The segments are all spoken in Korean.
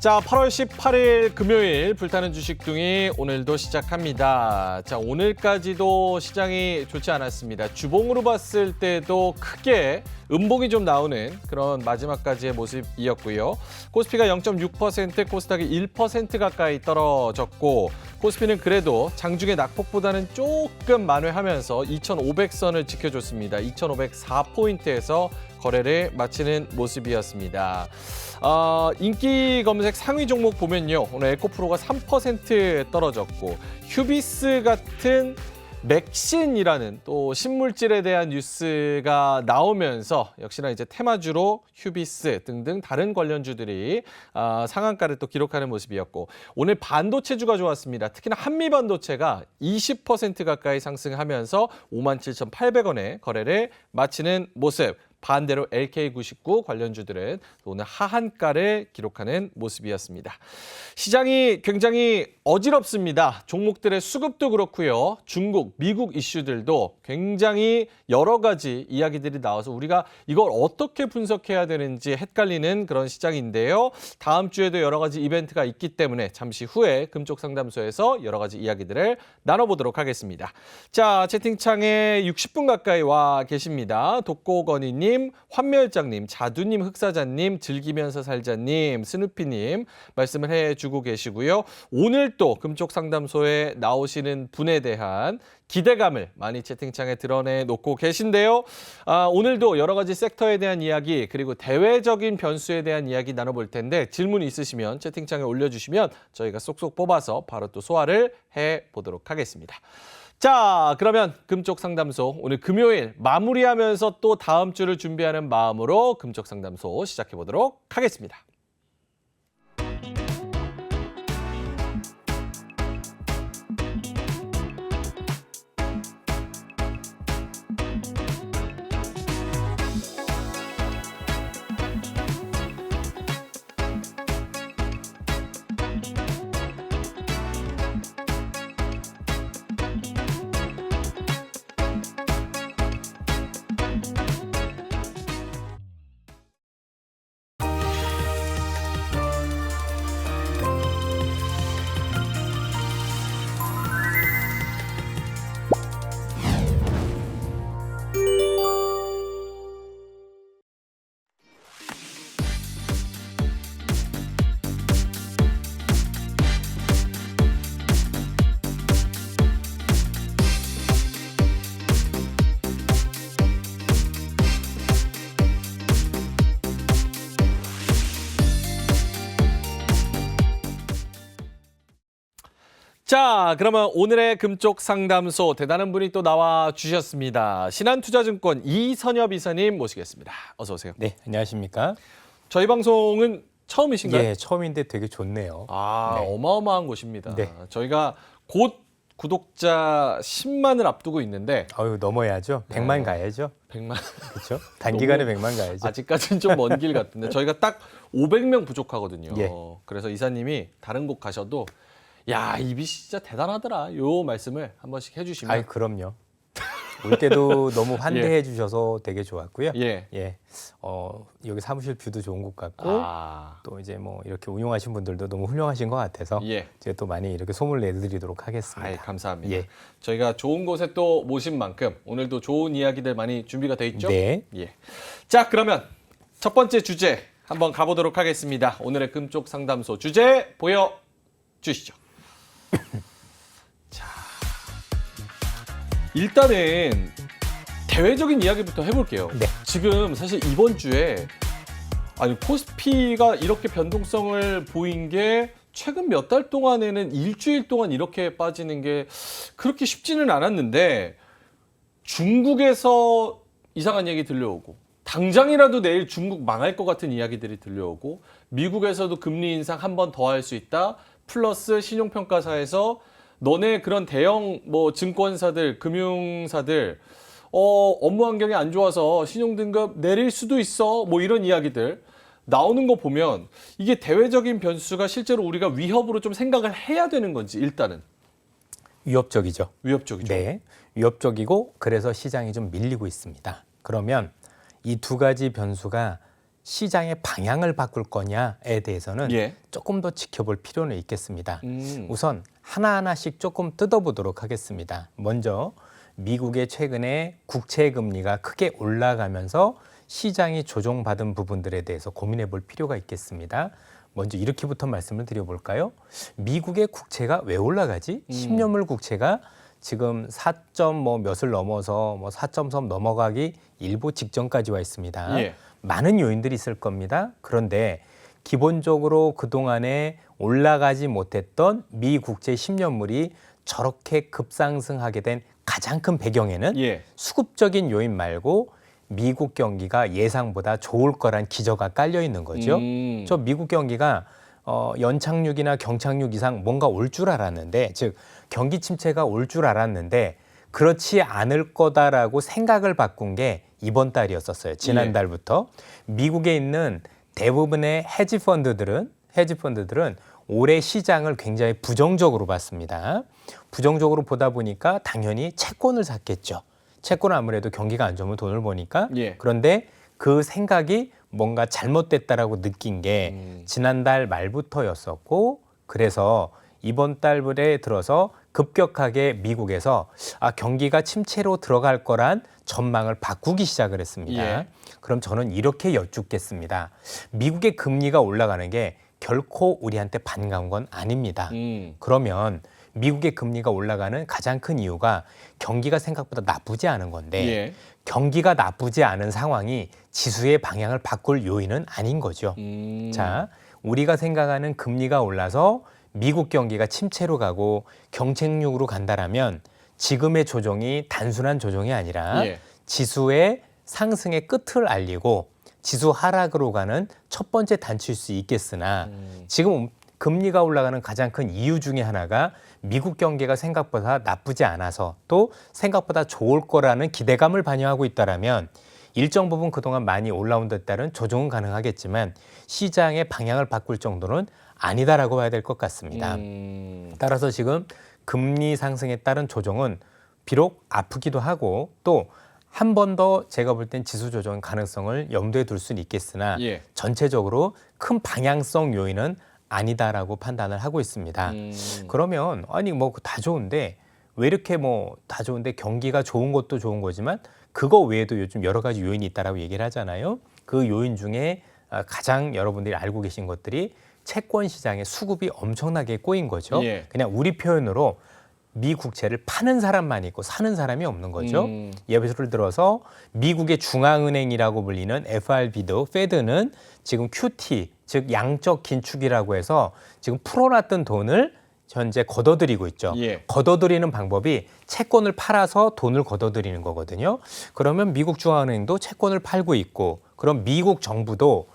자, 8월 18일 금요일 불타는 주식둥이 오늘도 시작합니다. 자, 오늘까지도 시장이 좋지 않았습니다. 주봉으로 봤을 때도 크게 음봉이 좀 나오는 그런 마지막까지의 모습이었고요. 코스피가 0.6%, 코스닥이 1% 가까이 떨어졌고 코스피는 그래도 장중의 낙폭보다는 조금 만회하면서 2,500선을 지켜줬습니다. 2,504포인트에서 거래를 마치는 모습이었습니다. 인기 검색 상위 종목 보면요. 오늘 에코프로가 3% 떨어졌고 휴비스 같은 맥신이라는 또 신물질에 대한 뉴스가 나오면서 역시나 이제 테마주로 휴비스 등등 다른 관련주들이 상한가를 또 기록하는 모습이었고 오늘 반도체주가 좋았습니다. 특히나 한미반도체가 20% 가까이 상승하면서 57,800원에 거래를 마치는 모습. 반대로 LK99 관련주들은 오늘 하한가를 기록하는 모습이었습니다. 시장이 굉장히 어지럽습니다. 종목들의 수급도 그렇고요. 중국, 미국 이슈들도 굉장히 여러 가지 이야기들이 나와서 우리가 이걸 어떻게 분석해야 되는지 헷갈리는 그런 시장인데요. 다음 주에도 여러 가지 이벤트가 있기 때문에 잠시 후에 금쪽상담소에서 여러 가지 이야기들을 나눠보도록 하겠습니다. 자, 채팅창에 60분 가까이 와 계십니다. 독고건희님, 환멸장님, 자두님, 흑사자님, 즐기면서 살자님, 스누피님 말씀을 해주고 계시고요. 오늘 또 금쪽상담소에 나오시는 분에 대한 기대감을 많이 채팅창에 드러내놓고 계신데요. 오늘도 여러 가지 섹터에 대한 이야기 그리고 대외적인 변수에 대한 이야기 나눠볼 텐데 질문 있으시면 채팅창에 올려주시면 저희가 쏙쏙 뽑아서 바로 또 소화를 해보도록 하겠습니다. 자, 그러면 금쪽상담소 오늘 금요일 마무리하면서 또 다음 주를 준비하는 마음으로 금쪽상담소 시작해보도록 하겠습니다. 자, 그러면 오늘의 금쪽 상담소 대단한 분이 또 나와 주셨습니다. 신한투자증권 이선엽 이사님 모시겠습니다. 어서 오세요. 네, 안녕하십니까? 저희 방송은 처음이신가요? 예, 처음인데 되게 좋네요. 네. 어마어마한 곳입니다. 네. 저희가 곧 구독자 10만을 앞두고 있는데 아유, 넘어야죠. 100만 가야죠. 100만 그렇죠? 단기간에 100만 가야죠. 아직까지는 좀 먼 길 같은데 저희가 딱 500명 부족하거든요. 예. 그래서 이사님이 다른 곳 가셔도 야, 이비 진짜 대단하더라. 요 말씀을 한 번씩 해주시면. 아이, 그럼요. 올 때도 너무 환대해 주셔서 되게 좋았고요. 예. 여기 사무실 뷰도 좋은 것 같고 또 이제 뭐 이렇게 운영하신 분들도 너무 훌륭하신 것 같아서 예. 제가 또 많이 이렇게 소문을 내드리도록 하겠습니다. 아이, 감사합니다. 예. 저희가 좋은 곳에 또 모신 만큼 오늘도 좋은 이야기들 많이 준비가 돼 있죠? 네. 예. 자, 그러면 첫 번째 주제 한번 가보도록 하겠습니다. 오늘의 금쪽 상담소 주제 보여주시죠. 자, 일단은 대외적인 이야기부터 해볼게요. 네. 지금 사실 이번 주에 코스피가 이렇게 변동성을 보인 게 최근 몇 달 동안에는 일주일 동안 이렇게 빠지는 게 그렇게 쉽지는 않았는데 중국에서 이상한 얘기 들려오고 당장이라도 내일 중국 망할 것 같은 이야기들이 들려오고 미국에서도 금리 인상 한 번 더 할 수 있다. 플러스 신용평가사에서 너네 그런 대형 증권사들, 금융사들 업무 환경이 안 좋아서 신용등급 내릴 수도 있어. 이런 이야기들 나오는 거 보면 이게 대외적인 변수가 실제로 우리가 위협으로 좀 생각을 해야 되는 건지 일단은. 위협적이죠. 위협적이죠. 네, 위협적이고 그래서 시장이 좀 밀리고 있습니다. 그러면 이 두 가지 변수가 시장의 방향을 바꿀 거냐에 대해서는 예. 조금 더 지켜볼 필요는 있겠습니다. 우선 하나하나씩 조금 뜯어보도록 하겠습니다. 먼저 미국의 최근에 국채 금리가 크게 올라가면서 시장이 조정받은 부분들에 대해서 고민해 볼 필요가 있겠습니다. 먼저 이렇게부터 말씀을 드려볼까요? 미국의 국채가 왜 올라가지? 10년물 국채가 지금 4점 뭐 몇을 넘어서 뭐 4.3 넘어가기 일보 직전까지 와 있습니다. 예. 많은 요인들이 있을 겁니다. 그런데 기본적으로 그동안에 올라가지 못했던 미 국채 10년물이 저렇게 급상승하게 된 가장 큰 배경에는 예. 수급적인 요인 말고 미국 경기가 예상보다 좋을 거란 기저가 깔려 있는 거죠. 저 미국 경기가 연착륙이나 경착륙 이상 뭔가 올 줄 알았는데, 즉 경기 침체가 올 줄 알았는데 그렇지 않을 거다라고 생각을 바꾼 게 이번 달이었었어요. 지난달부터. 미국에 있는 대부분의 헤지 펀드들은 올해 시장을 굉장히 부정적으로 봤습니다. 부정적으로 보다 보니까 당연히 채권을 샀겠죠. 채권은 아무래도 경기가 안 좋으면 돈을 버니까. 예. 그런데 그 생각이 뭔가 잘못됐다라고 느낀 게 지난달 말부터였었고, 그래서 이번 달에 들어서 급격하게 미국에서 경기가 침체로 들어갈 거란 전망을 바꾸기 시작을 했습니다. 예. 그럼 저는 이렇게 여쭙겠습니다. 미국의 금리가 올라가는 게 결코 우리한테 반가운 건 아닙니다. 그러면 미국의 금리가 올라가는 가장 큰 이유가 경기가 생각보다 나쁘지 않은 건데 예. 경기가 나쁘지 않은 상황이 지수의 방향을 바꿀 요인은 아닌 거죠. 자, 우리가 생각하는 금리가 올라서 미국 경기가 침체로 가고 경책륙으로 간다라면 지금의 조정이 단순한 조정이 아니라 예. 지수의 상승의 끝을 알리고 지수 하락으로 가는 첫 번째 단추일 수 있겠으나 지금 금리가 올라가는 가장 큰 이유 중에 하나가 미국 경기가 생각보다 나쁘지 않아서 또 생각보다 좋을 거라는 기대감을 반영하고 있다라면 일정 부분 그동안 많이 올라온 데 따른 조정은 가능하겠지만 시장의 방향을 바꿀 정도는 아니다라고 봐야 될 것 같습니다. 따라서 지금 금리 상승에 따른 조정은 비록 아프기도 하고 또 한 번 더 제가 볼 땐 지수 조정 가능성을 염두에 둘 수는 있겠으나 예. 전체적으로 큰 방향성 요인은 아니다라고 판단을 하고 있습니다. 그러면 아니 뭐 다 좋은데 왜 이렇게 뭐 다 좋은데 경기가 좋은 것도 좋은 거지만 그거 외에도 요즘 여러 가지 요인이 있다라고 얘기를 하잖아요. 그 요인 중에 가장 여러분들이 알고 계신 것들이 채권 시장의 수급이 엄청나게 꼬인 거죠. 예. 그냥 우리 표현으로 미 국채를 파는 사람만 있고 사는 사람이 없는 거죠. 예를 들어서 미국의 중앙은행이라고 불리는 FRB도 페드는 지금 QT 즉 양적 긴축이라고 해서 지금 풀어놨던 돈을 현재 걷어들이고 있죠. 예. 걷어들이는 방법이 채권을 팔아서 돈을 걷어들이는 거거든요. 그러면 미국 중앙은행도 채권을 팔고 있고 그럼 미국 정부도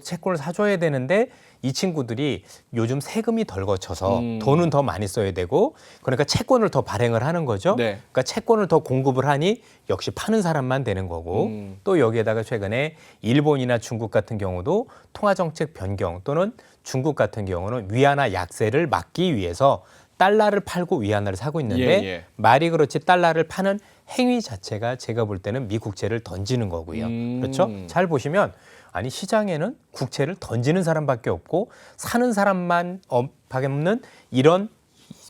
채권을 사줘야 되는데 이 친구들이 요즘 세금이 덜 거쳐서 돈은 더 많이 써야 되고 그러니까 채권을 더 발행을 하는 거죠. 네. 그러니까 채권을 더 공급을 하니 역시 파는 사람만 되는 거고 또 여기에다가 최근에 일본이나 중국 같은 경우도 통화정책 변경 또는 중국 같은 경우는 위안화 약세를 막기 위해서 달러를 팔고 위안화를 사고 있는데 예. 말이 그렇지 달러를 파는 행위 자체가 제가 볼 때는 미 국채를 던지는 거고요. 그렇죠? 잘 보시면 아니 시장에는 국채를 던지는 사람밖에 없고 사는 사람만 없는 이런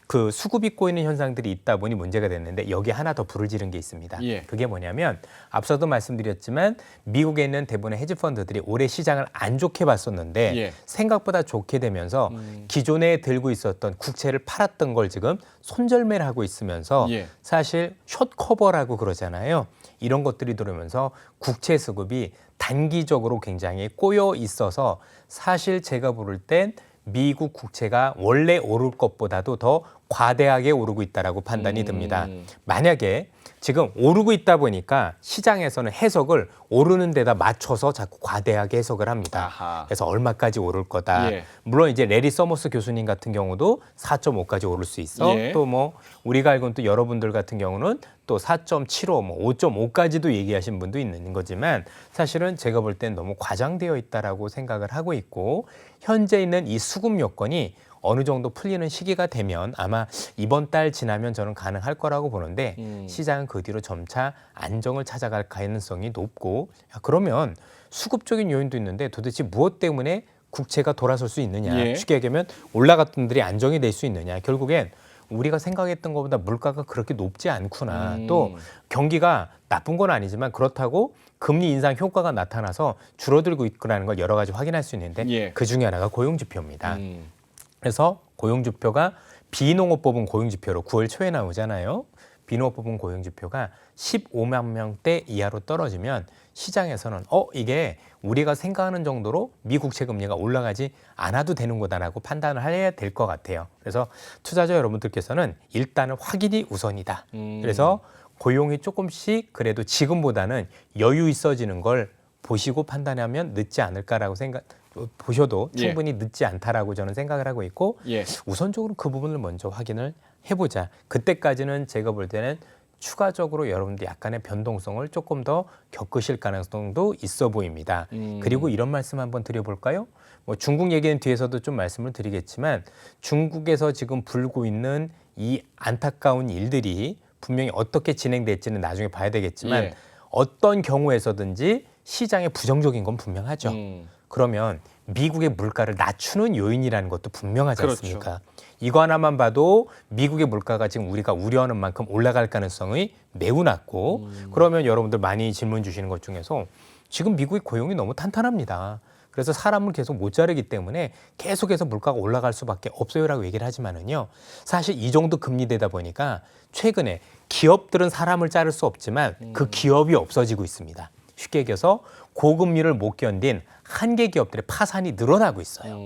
그 수급이 꼬이는 현상들이 있다 보니 문제가 됐는데 여기 하나 더 불을 지른 게 있습니다. 예. 그게 뭐냐면 앞서도 말씀드렸지만 미국에 있는 대부분의 헤지펀드들이 올해 시장을 안 좋게 봤었는데 예. 생각보다 좋게 되면서 기존에 들고 있었던 국채를 팔았던 걸 지금 손절매를 하고 있으면서 예. 사실 숏 커버라고 그러잖아요. 이런 것들이 들어오면서 국채 수급이 단기적으로 굉장히 꼬여 있어서 사실 제가 부를 땐 미국 국채가 원래 오를 것보다도 더 과대하게 오르고 있다라고 판단이 듭니다. 만약에 지금 오르고 있다 보니까 시장에서는 해석을 오르는 데다 맞춰서 자꾸 과대하게 해석을 합니다. 아하. 그래서 얼마까지 오를 거다. 예. 물론 이제 레리 서머스 교수님 같은 경우도 4.5까지 오를 수 있어. 예. 또 뭐 우리가 알고는 또 여러분들 같은 경우는 또 4.75, 뭐 5.5까지도 얘기하신 분도 있는 거지만 사실은 제가 볼 땐 너무 과장되어 있다라고 생각을 하고 있고 현재 있는 이 수급 요건이 어느 정도 풀리는 시기가 되면 아마 이번 달 지나면 저는 가능할 거라고 보는데 시장은 그 뒤로 점차 안정을 찾아갈 가능성이 높고 그러면 수급적인 요인도 있는데 도대체 무엇 때문에 국채가 돌아설 수 있느냐. 예. 쉽게 얘기하면 올라갔던 분들이 안정이 될 수 있느냐. 결국엔 우리가 생각했던 것보다 물가가 그렇게 높지 않구나. 또 경기가 나쁜 건 아니지만 그렇다고 금리 인상 효과가 나타나서 줄어들고 있구나는 걸 여러 가지 확인할 수 있는데 예. 그중에 하나가 고용지표입니다. 그래서 고용지표가 비농업법은 고용지표로 9월 초에 나오잖아요. 비농업법은 고용지표가 15만 명대 이하로 떨어지면 시장에서는 이게 우리가 생각하는 정도로 미국채 금리가 올라가지 않아도 되는 거다라고 판단을 해야 될 것 같아요. 그래서 투자자 여러분들께서는 일단은 확인이 우선이다. 그래서 고용이 조금씩 그래도 지금보다는 여유 있어지는 걸 보시고 판단하면 늦지 않을까라고 보셔도 충분히 늦지 않다라고 저는 생각을 하고 있고 예. 우선적으로 그 부분을 먼저 확인을 해보자. 그때까지는 제가 볼 때는 추가적으로 여러분들 약간의 변동성을 조금 더 겪으실 가능성도 있어 보입니다. 그리고 이런 말씀 한번 드려볼까요? 뭐 중국 얘기는 뒤에서도 좀 말씀을 드리겠지만 중국에서 지금 불고 있는 이 안타까운 일들이 분명히 어떻게 진행될지는 나중에 봐야 되겠지만 예. 어떤 경우에서든지 시장에 부정적인 건 분명하죠. 그러면 미국의 물가를 낮추는 요인이라는 것도 분명하지 그렇죠. 않습니까? 이거 하나만 봐도 미국의 물가가 지금 우리가 우려하는 만큼 올라갈 가능성이 매우 낮고 그러면 여러분들 많이 질문 주시는 것 중에서 지금 미국의 고용이 너무 탄탄합니다. 그래서 사람을 계속 못 자르기 때문에 계속해서 물가가 올라갈 수밖에 없어요라고 얘기를 하지만은요. 사실 이 정도 금리되다 보니까 최근에 기업들은 사람을 자를 수 없지만 그 기업이 없어지고 있습니다. 쉽게 얘기해서 고금리를 못 견딘 한계 기업들의 파산이 늘어나고 있어요.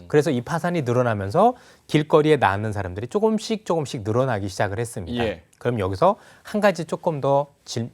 그래서 이 파산이 늘어나면서 길거리에 나앉는 사람들이 조금씩 늘어나기 시작을 했습니다. 예. 그럼 여기서 한 가지 조금 더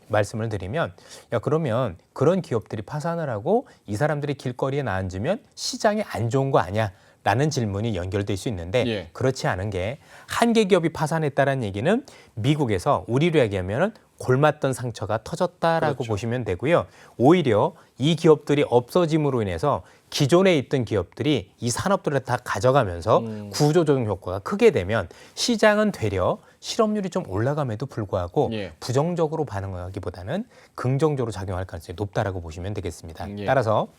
말씀을 드리면 그러면 그런 기업들이 파산을 하고 이 사람들이 길거리에 나앉으면 시장이 안 좋은 거 아니야? 라는 질문이 연결될 수 있는데 예. 그렇지 않은 게 한계 기업이 파산했다는 얘기는 미국에서 우리로 얘기하면 골맞던 상처가 터졌다라고 그렇죠. 보시면 되고요. 오히려 이 기업들이 없어짐으로 인해서 기존에 있던 기업들이 이 산업들을 다 가져가면서 구조조정 효과가 크게 되면 시장은 되려 실업률이 좀 올라감에도 불구하고 예. 부정적으로 반응하기보다는 긍정적으로 작용할 가능성이 높다라고 보시면 되겠습니다. 예. 따라서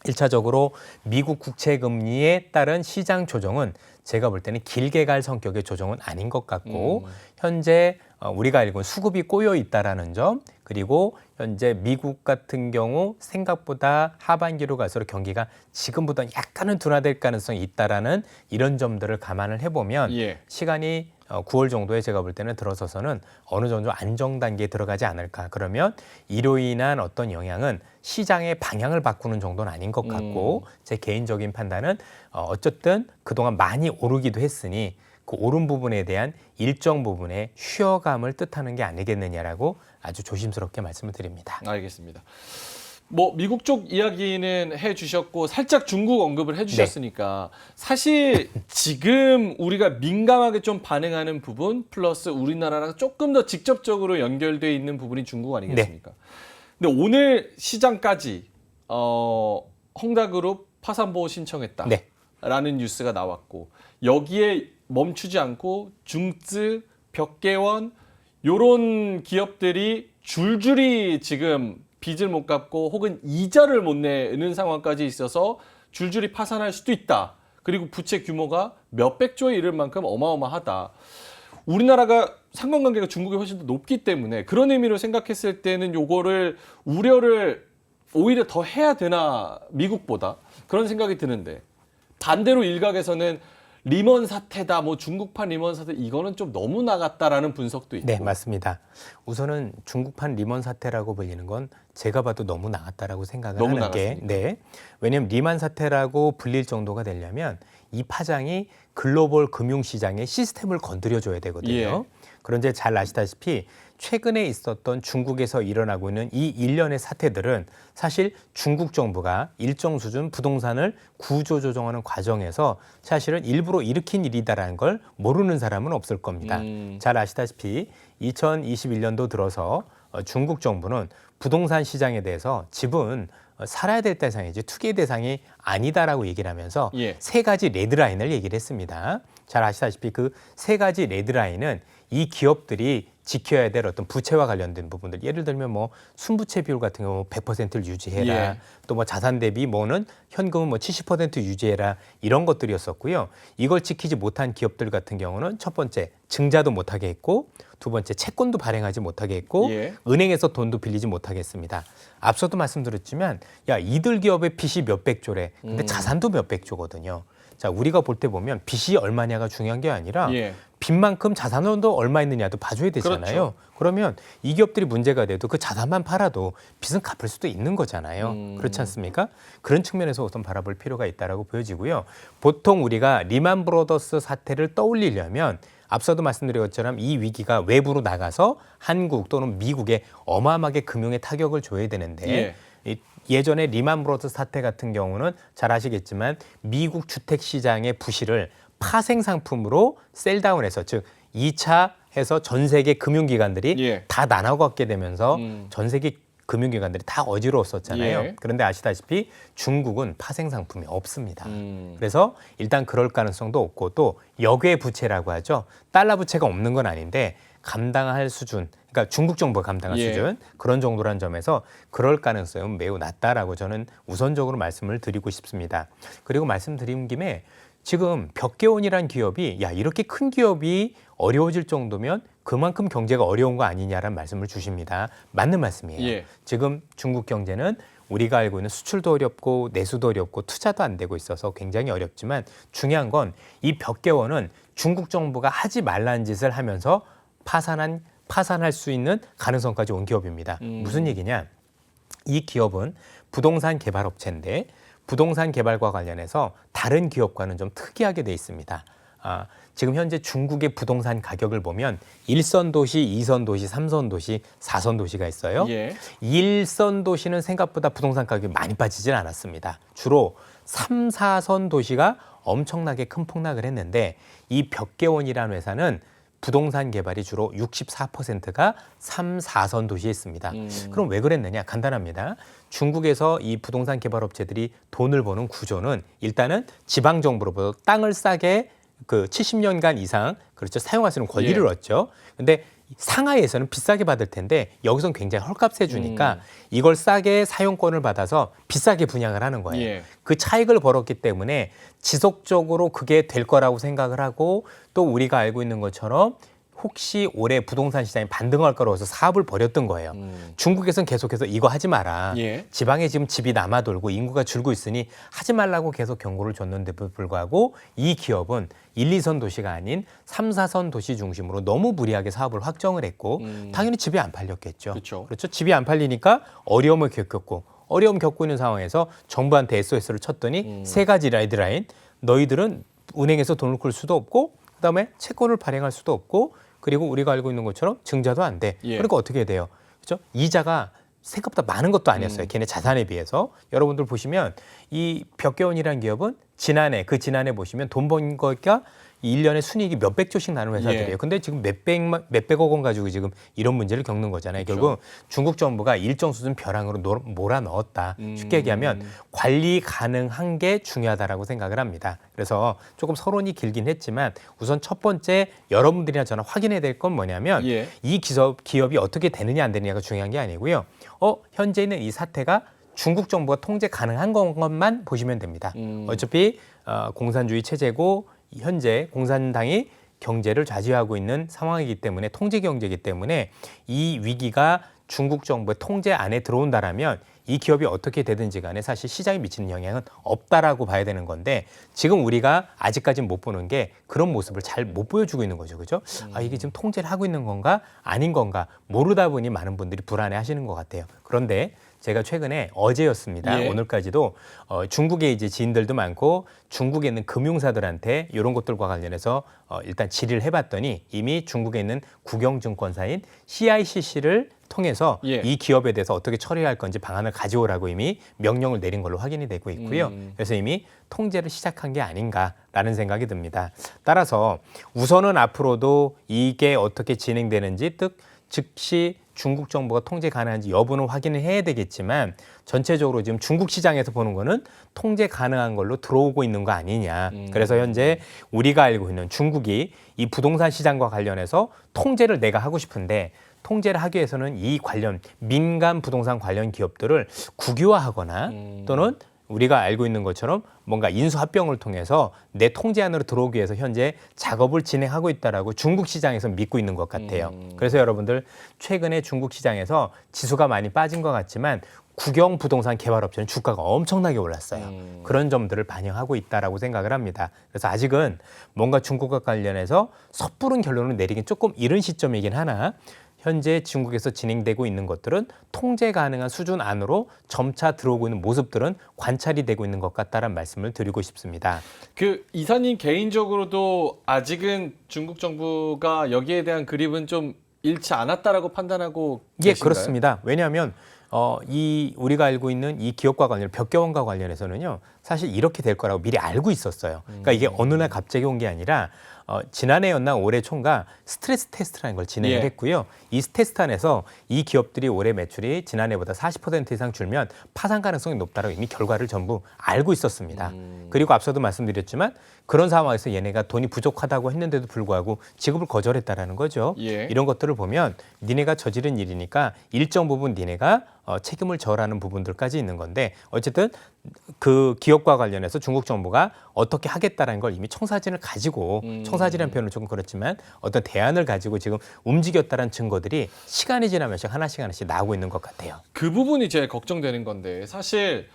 1차적으로 미국 국채 금리에 따른 시장 조정은 제가 볼 때는 길게 갈 성격의 조정은 아닌 것 같고 현재 우리가 알고 있는 수급이 꼬여 있다라는 점 그리고 현재 미국 같은 경우 생각보다 하반기로 갈수록 경기가 지금보다 약간은 둔화될 가능성이 있다라는 이런 점들을 감안을 해보면 예. 시간이 9월 정도에 제가 볼 때는 들어서서는 어느 정도 안정 단계에 들어가지 않을까. 그러면 이로 인한 어떤 영향은 시장의 방향을 바꾸는 정도는 아닌 것 같고 제 개인적인 판단은 어쨌든 그동안 많이 오르기도 했으니 그 오른 부분에 대한 일정 부분의 쉬어감을 뜻하는 게 아니겠느냐라고 아주 조심스럽게 말씀을 드립니다. 알겠습니다. 뭐 미국 쪽 이야기는 해주셨고 살짝 중국 언급을 해주셨으니까 사실 지금 우리가 민감하게 좀 반응하는 부분 플러스 우리나라랑 조금 더 직접적으로 연결돼 있는 부분이 중국 아니겠습니까? 근데 오늘 시장까지 헝다그룹 파산보호 신청했다라는 뉴스가 나왔고 여기에 멈추지 않고 중资, 벽개원 요런 기업들이 줄줄이 지금 빚을 못 갚고 혹은 이자를 못 내는 상황까지 있어서 줄줄이 파산할 수도 있다. 그리고 부채 규모가 몇백조에 이를 만큼 어마어마하다. 우리나라가 상관관계가 중국이 훨씬 더 높기 때문에 그런 의미로 생각했을 때는 요거를 우려를 오히려 더 해야 되나 미국보다 그런 생각이 드는데 반대로 일각에서는 리먼 사태다, 뭐 중국판 리먼 사태 이거는 좀 너무 나갔다라는 분석도 있고. 네, 맞습니다. 우선은 중국판 리먼 사태라고 불리는 건 제가 봐도 너무 나갔다라고 생각을 너무 하는 게, 나갔으니까. 네, 왜냐하면 리먼 사태라고 불릴 정도가 되려면 이 파장이 글로벌 금융시장의 시스템을 건드려줘야 되거든요. 예. 그런데 잘 아시다시피 최근에 있었던 중국에서 일어나고 있는 이 일련의 사태들은 사실 중국 정부가 일정 수준 부동산을 구조조정하는 과정에서 사실은 일부러 일으킨 일이다라는 걸 모르는 사람은 없을 겁니다. 잘 아시다시피 2021년도 들어서 중국 정부는 부동산 시장에 대해서 집은 살아야 될 대상이지 투기 대상이 아니다라고 얘기를 하면서 예. 세 가지 레드라인을 얘기를 했습니다. 잘 아시다시피 그 세 가지 레드라인은 이 기업들이 지켜야 될 어떤 부채와 관련된 부분들, 예를 들면 뭐 순부채 비율 같은 경우 100%를 유지해라. 예. 또 뭐 자산 대비 뭐는 현금은 뭐 70% 유지해라. 이런 것들이었었고요. 이걸 지키지 못한 기업들 같은 경우는 첫 번째 증자도 못하게 했고, 두 번째 채권도 발행하지 못하게 했고, 예. 은행에서 돈도 빌리지 못하게 했습니다. 앞서도 말씀드렸지만 야, 이들 기업의 빚이 몇백 조래. 근데 자산도 몇백 조거든요. 자, 우리가 볼 때 보면 빚이 얼마냐가 중요한 게 아니라 예. 빚만큼 자산도 얼마 있느냐도 봐줘야 되잖아요. 그렇죠. 그러면 이 기업들이 문제가 돼도 그 자산만 팔아도 빚은 갚을 수도 있는 거잖아요. 그렇지 않습니까? 그런 측면에서 우선 바라볼 필요가 있다라고 보여지고요. 보통 우리가 리만 브로더스 사태를 떠올리려면 앞서도 말씀드린 것처럼 이 위기가 외부로 나가서 한국 또는 미국에 어마어마하게 금융에 타격을 줘야 되는데 예전에 리만 브로더스 사태 같은 경우는 잘 아시겠지만 미국 주택 시장의 부실을 파생 상품으로 셀다운해서, 즉 2차 해서 전 세계 금융기관들이 다 나눠갖게 되면서 전 세계 금융기관들이 다 어지러웠었잖아요. 예. 그런데 아시다시피 중국은 파생 상품이 없습니다. 그래서 일단 그럴 가능성도 없고, 또 역외 부채라고 하죠. 달러 부채가 없는 건 아닌데 감당할 수준, 그러니까 중국 정부가 감당할 수준, 그런 정도라는 점에서 그럴 가능성은 매우 낮다라고 저는 우선적으로 말씀을 드리고 싶습니다. 그리고 말씀드린 김에 지금 벽개원이란 기업이 야, 이렇게 큰 기업이 어려워질 정도면 그만큼 경제가 어려운 거 아니냐라는 말씀을 주십니다. 맞는 말씀이에요. 지금 중국 경제는 우리가 알고 있는 수출도 어렵고 내수도 어렵고 투자도 안 되고 있어서 굉장히 어렵지만, 중요한 건 이 벽개원은 중국 정부가 하지 말라는 짓을 하면서 파산할 수 있는 가능성까지 온 기업입니다. 무슨 얘기냐? 이 기업은 부동산 개발 업체인데 부동산 개발과 관련해서 다른 기업과는 좀 특이하게 돼 있습니다. 지금 현재 중국의 부동산 가격을 보면 1선 도시, 2선 도시, 3선 도시, 4선 도시가 있어요. 1선 도시는 생각보다 부동산 가격이 많이 빠지진 않았습니다. 주로 3, 4선 도시가 엄청나게 큰 폭락을 했는데, 이 벽개원이라는 회사는 부동산 개발이 주로 64%가 3, 4선 도시에 있습니다. 그럼 왜 그랬느냐? 간단합니다. 중국에서 이 부동산 개발 업체들이 돈을 버는 구조는 일단은 지방 정부로부터 땅을 싸게 그 70년간 이상 그렇죠 사용할 수 있는 권리를 얻죠. 근데 상하이에서는 비싸게 받을 텐데 여기서는 굉장히 헐값에 주니까 이걸 싸게 사용권을 받아서 비싸게 분양을 하는 거예요. 그 차익을 벌었기 때문에 지속적으로 그게 될 거라고 생각을 하고, 또 우리가 알고 있는 것처럼 혹시 올해 부동산 시장이 반등할 거라고 해서 사업을 벌였던 거예요. 중국에서는 계속해서 이거 하지 마라. 지방에 지금 집이 남아 돌고 인구가 줄고 있으니 하지 말라고 계속 경고를 줬는데도 불구하고 이 기업은 1, 2선 도시가 아닌 3, 4선 도시 중심으로 너무 무리하게 사업을 확정을 했고 당연히 집이 안 팔렸겠죠. 그렇죠. 집이 안 팔리니까 어려움을 겪고 있는 상황에서 정부한테 SOS를 쳤더니 세 가지 가이드라인. 너희들은 은행에서 돈을 끌 수도 없고, 그다음에 채권을 발행할 수도 없고, 그리고 우리가 알고 있는 것처럼 증자도 안 돼. 그러니까 어떻게 돼요? 그렇죠? 이자가 생각보다 많은 것도 아니었어요. 걔네 자산에 비해서. 여러분들 보시면 이 벽개원이라는 기업은 지난해 보시면 돈 번 거가 1년에 순이익이 몇백 조씩 나는 회사들이에요. 근데 지금 몇백억 원 가지고 지금 이런 문제를 겪는 거잖아요. 결국 중국 정부가 일정 수준 벼랑으로 몰아 넣었다. 쉽게 얘기하면 관리 가능한 게 중요하다라고 생각을 합니다. 그래서 조금 서론이 길긴 했지만 우선 첫 번째 여러분들이나 저나 확인해야 될 건 뭐냐면 이 기업이 어떻게 되느냐 안 되느냐가 중요한 게 아니고요. 현재 있는 이 사태가 중국 정부가 통제 가능한 것만 보시면 됩니다. 어차피 공산주의 체제고 현재 공산당이 경제를 좌지하고 있는 상황이기 때문에, 통제 경제이기 때문에 이 위기가 중국 정부의 통제 안에 들어온다라면 이 기업이 어떻게 되든지 간에 사실 시장에 미치는 영향은 없다라고 봐야 되는 건데, 지금 우리가 아직까지는 못 보는 게 그런 모습을 잘 못 보여주고 있는 거죠. 그죠? 이게 지금 통제를 하고 있는 건가 아닌 건가 모르다 보니 많은 분들이 불안해 하시는 것 같아요. 그런데 제가 최근에 어제였습니다. 오늘까지도 중국에 이제 지인들도 많고 중국에 있는 금융사들한테 이런 것들과 관련해서 일단 질의를 해봤더니 이미 중국에 있는 국영증권사인 CICC를 통해서 이 기업에 대해서 어떻게 처리할 건지 방안을 가져오라고 이미 명령을 내린 걸로 확인이 되고 있고요. 그래서 이미 통제를 시작한 게 아닌가라는 생각이 듭니다. 따라서 우선은 앞으로도 이게 어떻게 진행되는지 즉시 중국 정부가 통제 가능한지 여부는 확인을 해야 되겠지만, 전체적으로 지금 중국 시장에서 보는 거는 통제 가능한 걸로 들어오고 있는 거 아니냐. 그래서 현재 우리가 알고 있는 중국이 이 부동산 시장과 관련해서 통제를 내가 하고 싶은데 통제를 하기 위해서는 이 관련 민간 부동산 관련 기업들을 국유화하거나 또는 우리가 알고 있는 것처럼 뭔가 인수합병을 통해서 내 통제 안으로 들어오기 위해서 현재 작업을 진행하고 있다라고 중국 시장에서 믿고 있는 것 같아요. 그래서 여러분들 최근에 중국 시장에서 지수가 많이 빠진 것 같지만 국영 부동산 개발업체는 주가가 엄청나게 올랐어요. 그런 점들을 반영하고 있다라고 생각을 합니다. 그래서 아직은 뭔가 중국과 관련해서 섣부른 결론을 내리긴 조금 이른 시점이긴 하나 현재 중국에서 진행되고 있는 것들은 통제 가능한 수준 안으로 점차 들어오고 있는 모습들은 관찰이 되고 있는 것 같다는 말씀을 드리고 싶습니다. 그 이사님 개인적으로도 아직은 중국 정부가 여기에 대한 그립은 좀 잃지 않았다라고 판단하고 예, 계신가요? 그렇습니다. 왜냐하면 이 우리가 알고 있는 이 기업과 관련 벽개원과 관련해서는요 사실 이렇게 될 거라고 미리 알고 있었어요. 그러니까 이게 어느 날 갑자기 온 게 아니라 지난해였나 올해 총과 스트레스 테스트라는 걸 진행을 예. 했고요. 이 테스트 안에서 이 기업들이 올해 매출이 지난해보다 40% 이상 줄면 파산 가능성이 높다라고 이미 결과를 전부 알고 있었습니다. 그리고 앞서도 말씀드렸지만 그런 상황에서 얘네가 돈이 부족하다고 했는데도 불구하고 지급을 거절했다라는 거죠. 예. 이런 것들을 보면 니네가 저지른 일이니까 일정 부분 니네가 책임을 져라는 부분들까지 있는 건데 어쨌든 그 기업과 관련해서 중국 정부가 어떻게 하겠다라는 걸 이미 청사진을 가지고 청사진이라는 표현은 조금 그렇지만 어떤 대안을 가지고 지금 움직였다는 증거들이 시간이 지나면서 하나씩 나오고 있는 것 같아요. 그 부분이 제일 걱정되는 건데 사실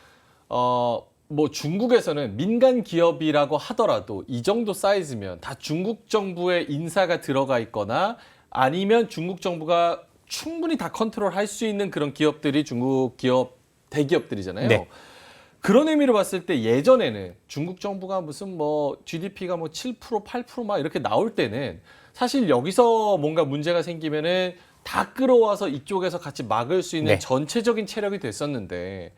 뭐 중국에서는 민간 기업이라고 하더라도 이 정도 사이즈면 다 중국 정부의 인사가 들어가 있거나 아니면 중국 정부가 충분히 다 컨트롤할 수 있는 그런 기업들이 중국 기업 대기업들이잖아요. 네. 그런 의미로 봤을 때 예전에는 중국 정부가 무슨 뭐 GDP가 뭐 7%, 8%막 이렇게 나올 때는 사실 여기서 뭔가 문제가 생기면은 다 끌어와서 이쪽에서 같이 막을 수 있는 네. 전체적인 체력이 됐었는데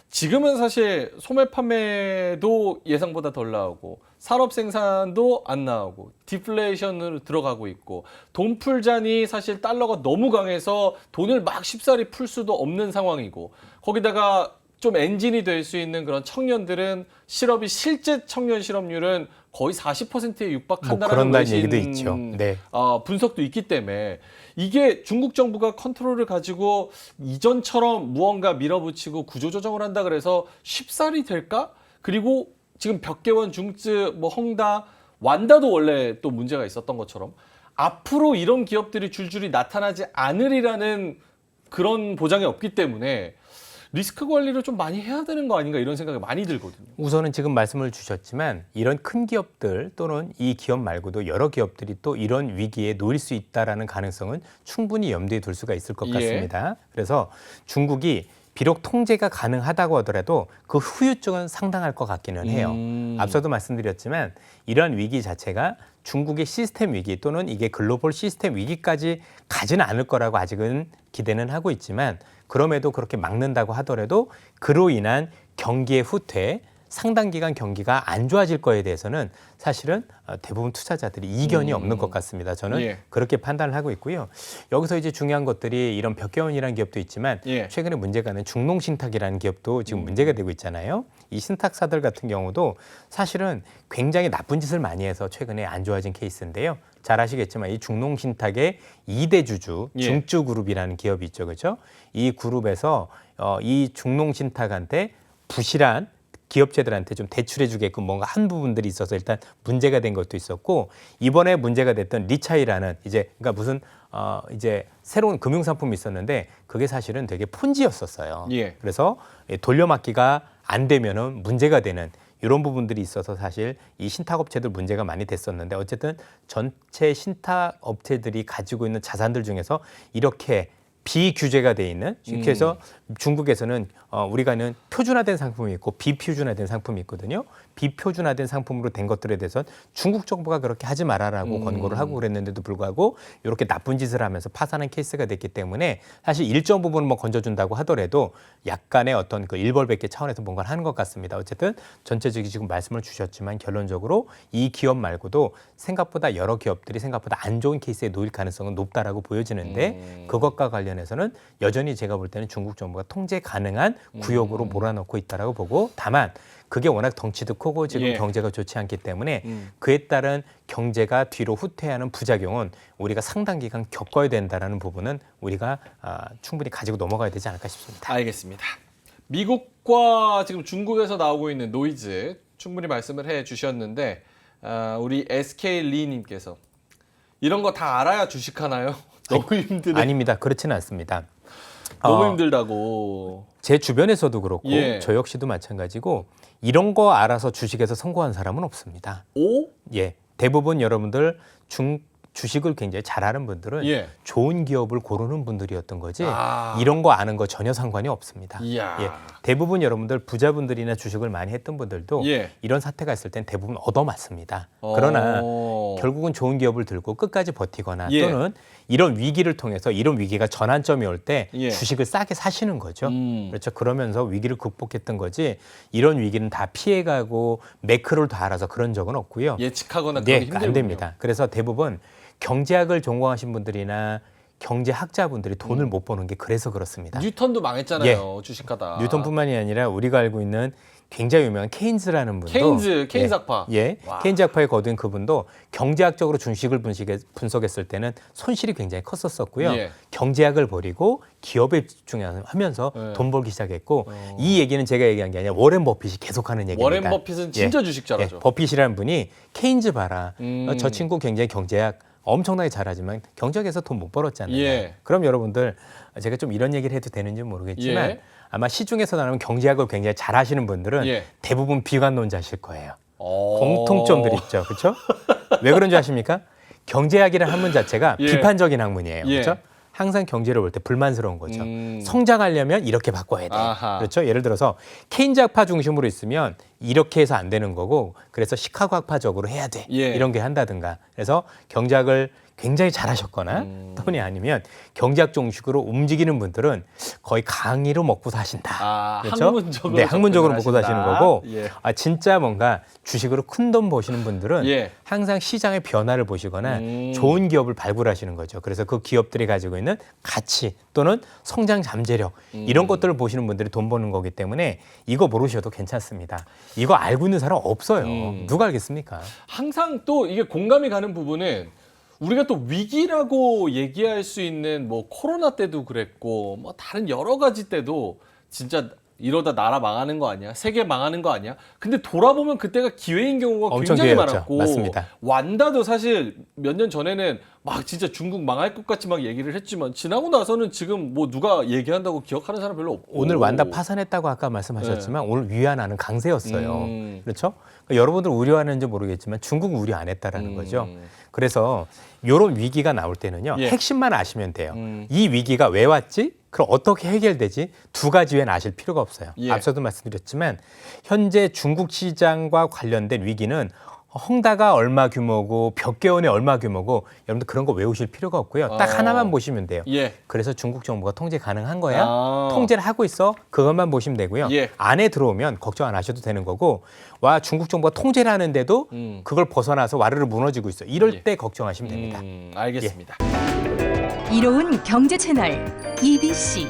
지금은 사실 소매 판매도 예상보다 덜 나오고 산업 생산도 안 나오고 디플레이션으로 들어가고 있고 돈 풀자니 사실 달러가 너무 강해서 돈을 막 쉽사리 풀 수도 없는 상황이고 거기다가 좀 엔진이 될 수 있는 그런 청년들은 실업이 실제 청년 실업률은 거의 40%에 육박한다는 그런다는 얘기도 있죠. 네. 분석도 있기 때문에 이게 중국 정부가 컨트롤을 가지고 이전처럼 무언가 밀어붙이고 구조조정을 한다 그래서 쉽사리 될까? 그리고 지금 벽개원, 중쯔, 뭐 헝다, 완다도 원래 또 문제가 있었던 것처럼 앞으로 이런 기업들이 줄줄이 나타나지 않으리라는 그런 보장이 없기 때문에 리스크 관리를 좀 많이 해야 되는 거 아닌가 이런 생각이 많이 들거든요. 우선은 지금 말씀을 주셨지만 이런 큰 기업들 또는 이 기업 말고도 여러 기업들이 또 이런 위기에 놓일 수 있다라는 가능성은 충분히 염두에 둘 수가 있을 것 예. 같습니다. 그래서 중국이 비록 통제가 가능하다고 하더라도 그 후유증은 상당할 것 같기는 해요. 앞서도 말씀드렸지만 이러한 위기 자체가 중국의 시스템 위기 또는 이게 글로벌 시스템 위기까지 가지는 않을 거라고 아직은 기대는 하고 있지만 그럼에도 그렇게 막는다고 하더라도 그로 인한 경기의 후퇴, 상당 기간 경기가 안 좋아질 거에 대해서는 사실은 대부분 투자자들이 이견이 없는 것 같습니다. 저는 예. 그렇게 판단을 하고 있고요. 여기서 이제 중요한 것들이 이런 벽개원이라는 기업도 있지만 예. 최근에 문제가 는 중농신탁이라는 기업도 지금 문제가 되고 있잖아요. 이 신탁사들 같은 경우도 사실은 굉장히 나쁜 짓을 많이 해서 최근에 안 좋아진 케이스인데요. 잘 아시겠지만 이 중농신탁의 2대 주주 예. 중쯔그룹이라는 기업이 있죠. 그렇죠? 이 그룹에서 이 중농신탁한테 부실한 기업체들한테 좀 대출해 주게끔 뭔가 한 부분들이 있어서 일단 문제가 된 것도 있었고 이번에 문제가 됐던 리차이라는 이제 그러니까 무슨 이제 새로운 금융 상품이 있었는데 그게 사실은 되게 폰지였었어요. 예. 그래서 돌려막기가 안 되면은 문제가 되는 이런 부분들이 있어서 사실 이 신탁업체들 문제가 많이 됐었는데 어쨌든 전체 신탁업체들이 가지고 있는 자산들 중에서 이렇게 비규제가 돼 있는 이렇게 해서 중국에서는 우리가 아는 표준화된 상품이 있고 비표준화된 상품이 있거든요. 비표준화된 상품으로 된 것들에 대해서 중국 정부가 그렇게 하지 말아라고 권고를 하고 그랬는데도 불구하고 이렇게 나쁜 짓을 하면서 파산한 케이스가 됐기 때문에 사실 일정 부분은 뭐 건져준다고 하더라도 약간의 어떤 그 일벌백계 차원에서 뭔가를 하는 것 같습니다. 어쨌든 전체적인 지금 말씀을 주셨지만 결론적으로 이 기업 말고도 생각보다 여러 기업들이 생각보다 안 좋은 케이스에 놓일 가능성은 높다라고 보여지는데 그것과 관련해서 관해서는 여전히 제가 볼 때는 중국 정부가 통제 가능한 구역으로 몰아넣고 있다라고 보고 다만 그게 워낙 덩치도 크고 지금 예. 경제가 좋지 않기 때문에 그에 따른 경제가 뒤로 후퇴하는 부작용은 우리가 상당 기간 겪어야 된다라는 부분은 우리가 충분히 가지고 넘어가야 되지 않을까 싶습니다. 알겠습니다. 미국과 지금 중국에서 나오고 있는 노이즈 충분히 말씀을 해 주셨는데 우리 SK 리님께서 이런 거 다 알아야 주식하나요? 너무 힘드네. 아닙니다. 그렇지는 않습니다. 너무 힘들다고. 제 주변에서도 그렇고 예. 저 역시도 마찬가지고 이런 거 알아서 주식에서 성공한 사람은 없습니다. 오? 예, 대부분 여러분들 주식을 굉장히 잘하는 분들은 예. 좋은 기업을 고르는 분들이었던 거지 아. 이런 거 아는 거 전혀 상관이 없습니다. 이야. 예, 대부분 여러분들 부자분들이나 주식을 많이 했던 분들도 예. 이런 사태가 있을 땐 대부분 얻어맞습니다. 그러나 결국은 좋은 기업을 들고 끝까지 버티거나 예. 또는 이런 위기를 통해서 이런 위기가 전환점이 올 때 예. 주식을 싸게 사시는 거죠. 그렇죠. 그러면서 위기를 극복했던 거지 이런 위기는 다 피해가고 매크로를 다 알아서 그런 적은 없고요. 예측하거나 그런 네, 힘들군요. 안 됩니다. 그래서 대부분 경제학을 전공하신 분들이나 경제학자분들이 돈을 못 버는 게 그래서 그렇습니다. 뉴턴도 망했잖아요. 주식하다. 뉴턴뿐만이 아니라 우리가 알고 있는 굉장히 유명한 케인즈라는 분도 케인즈 학파. 예, 와. 케인즈 학파에 거둔 그분도 경제학적으로 주식을 분석했을 때는 손실이 굉장히 컸었었고요. 예. 경제학을 버리고 기업에 집중하면서 예. 돈 벌기 시작했고 이 얘기는 제가 얘기한 게 아니라 워렌 버핏이 계속하는 얘기입니다. 워렌 버핏은 진짜 예. 주식 잘하죠. 예, 버핏이라는 분이 케인즈 봐라. 저 친구 굉장히 경제학 엄청나게 잘하지만 경제학에서 돈 못 벌었잖아요. 예. 그럼 여러분들 제가 좀 이런 얘기를 해도 되는지 모르겠지만 예. 아마 시중에서 나오는 경제학을 굉장히 잘하시는 분들은 예. 대부분 비관론자실 거예요. 오. 공통점들이 있죠. 그렇죠? 왜 그런지 아십니까? 경제학이라는 학문 자체가 예. 비판적인 학문이에요. 예. 그렇죠? 항상 경제를 볼 때 불만스러운 거죠. 성장하려면 이렇게 바꿔야 돼. 아하. 그렇죠? 예를 들어서 케인즈 학파 중심으로 있으면 이렇게 해서 안 되는 거고 그래서 시카고 학파적으로 해야 돼. 예. 이런 게 한다든가. 그래서 경제학을 굉장히 잘하셨거나 또는 아니면 경제학 중식으로 움직이는 분들은 거의 강의로 먹고 사신다. 아, 그렇죠? 학문적으로 네, 학문적으로 먹고 접근을 사시는 하신다. 거고 예. 진짜 뭔가 주식으로 큰 돈 버시는 분들은 예. 항상 시장의 변화를 보시거나 음. 좋은 기업을 발굴하시는 거죠. 그래서 그 기업들이 가지고 있는 가치 또는 성장 잠재력 이런 것들을 보시는 분들이 돈 버는 거기 때문에 이거 모르셔도 괜찮습니다. 이거 알고 있는 사람 없어요. 누가 알겠습니까? 항상 또 이게 공감이 가는 부분은 우리가 또 위기라고 얘기할 수 있는 뭐 코로나 때도 그랬고 뭐 다른 여러 가지 때도 진짜 이러다 나라 망하는 거 아니야? 세계 망하는 거 아니야? 근데 돌아보면 그때가 기회인 경우가 엄청 굉장히 기회였죠. 많았고 맞습니다. 완다도 사실 몇 년 전에는 막 진짜 중국 망할 것 같이 막 얘기를 했지만 지나고 나서는 지금 뭐 누가 얘기한다고 기억하는 사람 별로 없고 오늘 완다 파산했다고 아까 말씀하셨지만 오늘 위안화는 강세였어요. 그렇죠? 그러니까 여러분들 우려하는지 모르겠지만 중국 우려 안 했다라는 거죠. 그래서 이런 위기가 나올 때는요. 예. 핵심만 아시면 돼요. 이 위기가 왜 왔지? 그럼 어떻게 해결되지? 두 가지 외에는 아실 필요가 없어요. 예. 앞서도 말씀드렸지만 현재 중국 시장과 관련된 위기는 헝다가 얼마 규모고 벽개원이 얼마 규모고 여러분들 그런 거 외우실 필요가 없고요. 딱 하나만 보시면 돼요. 예. 그래서 중국 정부가 통제 가능한 거야? 아. 통제를 하고 있어? 그것만 보시면 되고요. 예. 안에 들어오면 걱정 안 하셔도 되는 거고 와 중국 정부가 통제를 하는데도 그걸 벗어나서 와르르 무너지고 있어. 이럴 예. 때 걱정하시면 됩니다. 알겠습니다. 이로운 경제 채널 EBC